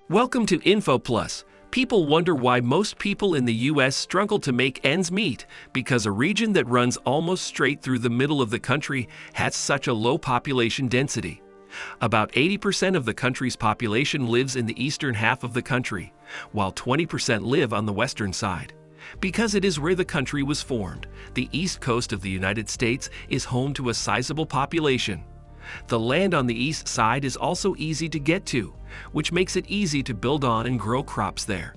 Welcome to InfoPlus. People wonder why most people in the U.S. struggle to make ends meet because a region that runs almost straight through the middle of the country has such a low population density. About 80% of the country's population lives in the eastern half of the country, while 20% live on the western side. Because it is where the country was formed, the east coast of the United States is home to a sizable population. The land on the east side is also easy to get to, which makes it easy to build on and grow crops there.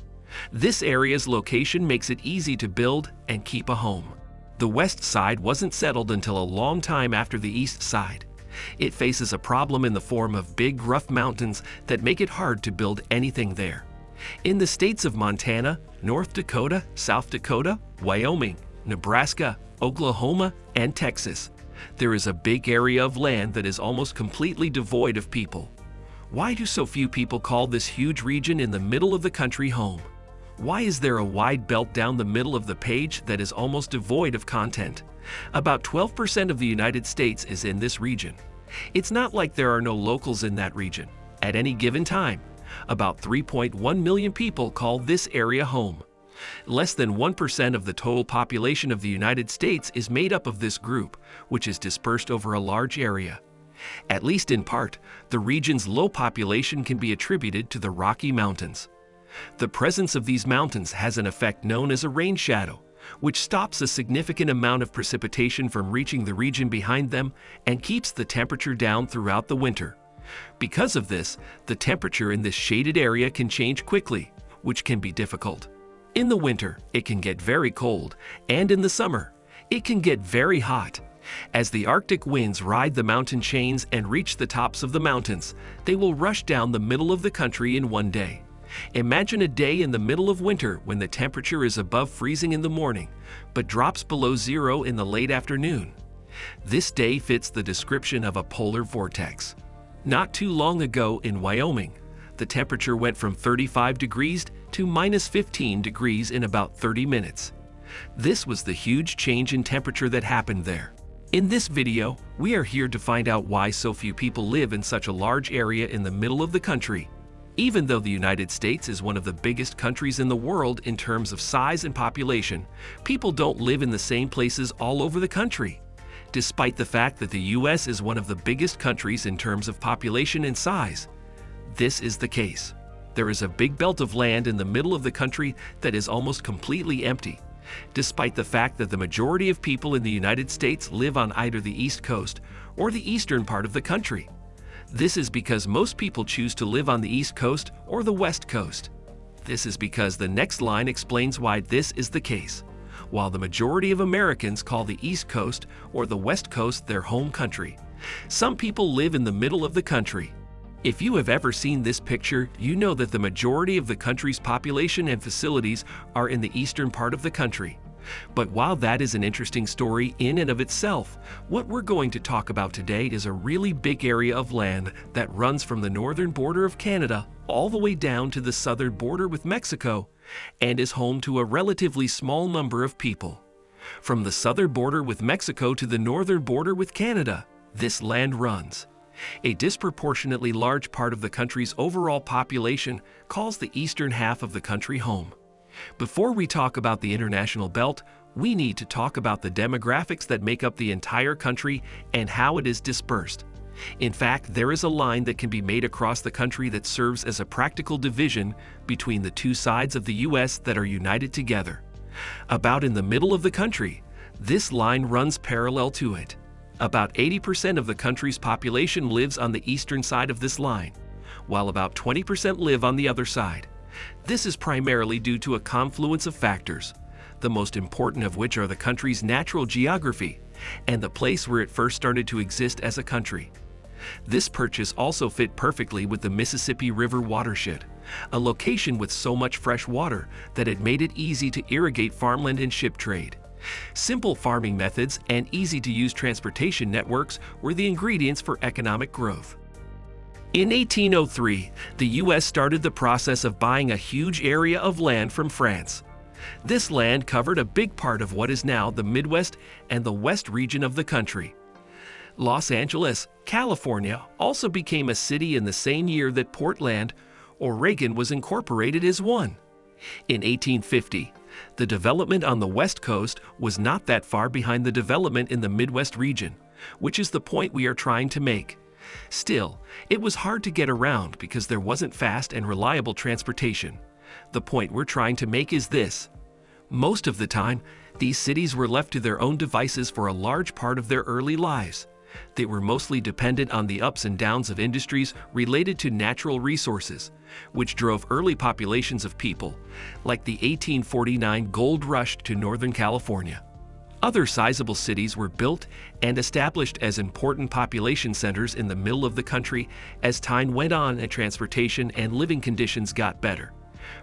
This area's location makes it easy to build and keep a home. The west side wasn't settled until a long time after the east side. It faces a problem in the form of big, rough mountains that make it hard to build anything there. In the states of Montana, North Dakota, South Dakota, Wyoming, Nebraska, Oklahoma, and Texas, there is a big area of land that is almost completely devoid of people. Why do so few people call this huge region in the middle of the country home? Why is there a wide belt down the middle of the page that is almost devoid of content? About 12% of the United States is in this region. It's not like there are no locals in that region. At any given time, about 3.1 million people call this area home. Less than 1% of the total population of the United States is made up of this group, which is dispersed over a large area. At least in part, the region's low population can be attributed to the Rocky Mountains. The presence of these mountains has an effect known as a rain shadow, which stops a significant amount of precipitation from reaching the region behind them and keeps the temperature down throughout the winter. Because of this, the temperature in this shaded area can change quickly, which can be difficult. In the winter, it can get very cold, and in the summer, it can get very hot. As the Arctic winds ride the mountain chains and reach the tops of the mountains, they will rush down the middle of the country in one day. Imagine a day in the middle of winter when the temperature is above freezing in the morning, but drops below zero in the late afternoon. This day fits the description of a polar vortex. Not too long ago in Wyoming, the temperature went from 35 degrees to -15 degrees in about 30 minutes. This was the huge change in temperature that happened there. In this video, we are here to find out why so few people live in such a large area in the middle of the country. Even though the United States is one of the biggest countries in the world in terms of size and population, people don't live in the same places all over the country. Despite the fact that the U.S. is one of the biggest countries in terms of population and size, this is the case. There is a big belt of land in the middle of the country that is almost completely empty, despite the fact that the majority of people in the United States live on either the East Coast or the eastern part of the country. This is because most people choose to live on the East Coast or the West Coast. This is because the next line explains why this is the case. While the majority of Americans call the East Coast or the West Coast their home country, some people live in the middle of the country. If you have ever seen this picture, you know that the majority of the country's population and facilities are in the eastern part of the country. But while that is an interesting story in and of itself, what we're going to talk about today is a really big area of land that runs from the northern border of Canada all the way down to the southern border with Mexico and is home to a relatively small number of people. From the southern border with Mexico to the northern border with Canada, this land runs. A disproportionately large part of the country's overall population calls the eastern half of the country home. Before we talk about the international belt, we need to talk about the demographics that make up the entire country and how it is dispersed. In fact, there is a line that can be made across the country that serves as a practical division between the two sides of the U.S. that are united together. About in the middle of the country, this line runs parallel to it. About 80% of the country's population lives on the eastern side of this line, while about 20% live on the other side. This is primarily due to a confluence of factors, the most important of which are the country's natural geography and the place where it first started to exist as a country. This purchase also fit perfectly with the Mississippi River watershed, a location with so much fresh water that it made it easy to irrigate farmland and ship trade. Simple farming methods and easy-to-use transportation networks were the ingredients for economic growth. In 1803, the U.S. started the process of buying a huge area of land from France. This land covered a big part of what is now the Midwest and the West region of the country. Los Angeles, California, also became a city in the same year that Portland, Oregon was incorporated as one. In 1850, the development on the West Coast was not that far behind the development in the Midwest region, which is the point we are trying to make. Still, it was hard to get around because there wasn't fast and reliable transportation. The point we're trying to make is this. Most of the time, these cities were left to their own devices for a large part of their early lives. They were mostly dependent on the ups and downs of industries related to natural resources, which drove early populations of people, like the 1849 gold rush to Northern California. Other sizable cities were built and established as important population centers in the middle of the country as time went on and transportation and living conditions got better.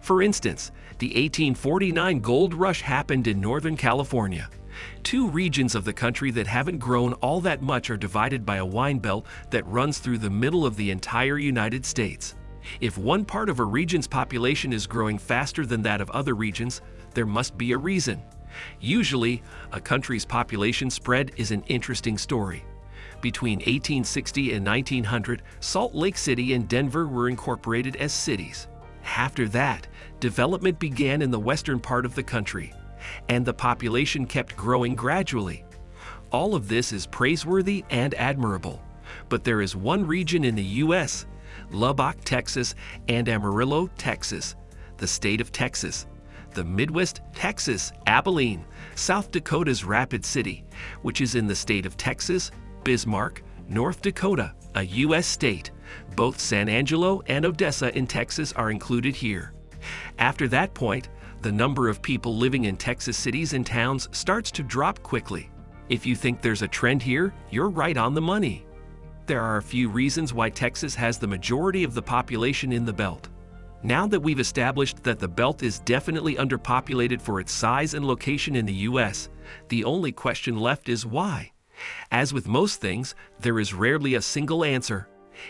For instance, the 1849 gold rush happened in Northern California. Two regions of the country that haven't grown all that much are divided by a wine belt that runs through the middle of the entire United States. If one part of a region's population is growing faster than that of other regions, there must be a reason. Usually, a country's population spread is an interesting story. Between 1860 and 1900, Salt Lake City and Denver were incorporated as cities. After that, development began in the western part of the country, and the population kept growing gradually. All of this is praiseworthy and admirable, but there is one region in the U.S., Lubbock, Texas, and Amarillo, Texas, the state of Texas, the Midwest, Texas, Abilene, South Dakota's Rapid City, which is in the state of Texas, Bismarck, North Dakota, a U.S. state. Both San Angelo and Odessa in Texas are included here. After that point, the number of people living in Texas cities and towns starts to drop quickly. If you think there's a trend here, you're right on the money. There are a few reasons why Texas has the majority of the population in the belt. Now that we've established that the belt is definitely underpopulated for its size and location in the U.S., the only question left is why. As with most things, there is rarely a single answer.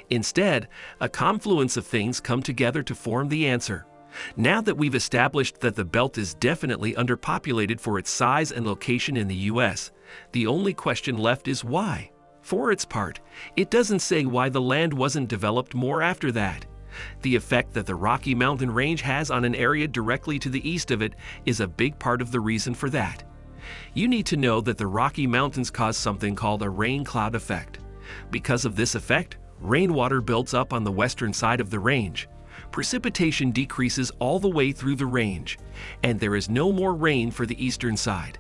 Instead, a confluence of things come together to form the answer. Now that we've established that the belt is definitely underpopulated for its size and location in the U.S., the only question left is why. For its part, it doesn't say why the land wasn't developed more after that. The effect that the Rocky Mountain Range has on an area directly to the east of it is a big part of the reason for that. You need to know that the Rocky Mountains cause something called a rain cloud effect. Because of this effect, rainwater builds up on the western side of the range. Precipitation decreases all the way through the range, and there is no more rain for the eastern side.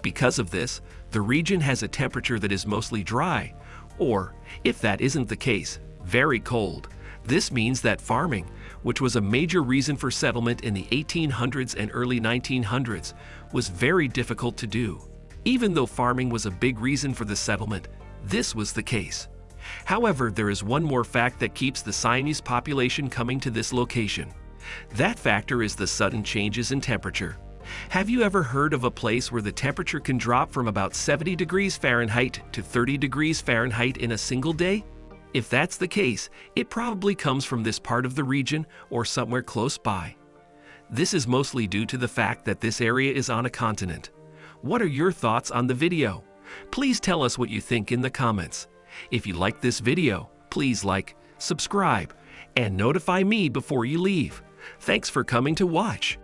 Because of this, the region has a temperature that is mostly dry, or, if that isn't the case, very cold. This means that farming, which was a major reason for settlement in the 1800s and early 1900s, was very difficult to do. Even though farming was a big reason for the settlement, this was the case. However, there is one more fact that keeps the Siamese population coming to this location. That factor is the sudden changes in temperature. Have you ever heard of a place where the temperature can drop from about 70 degrees Fahrenheit to 30 degrees Fahrenheit in a single day? If that's the case, it probably comes from this part of the region or somewhere close by. This is mostly due to the fact that this area is on a continent. What are your thoughts on the video? Please tell us what you think in the comments. If you like this video, please like, subscribe, and notify me before you leave. Thanks for coming to watch.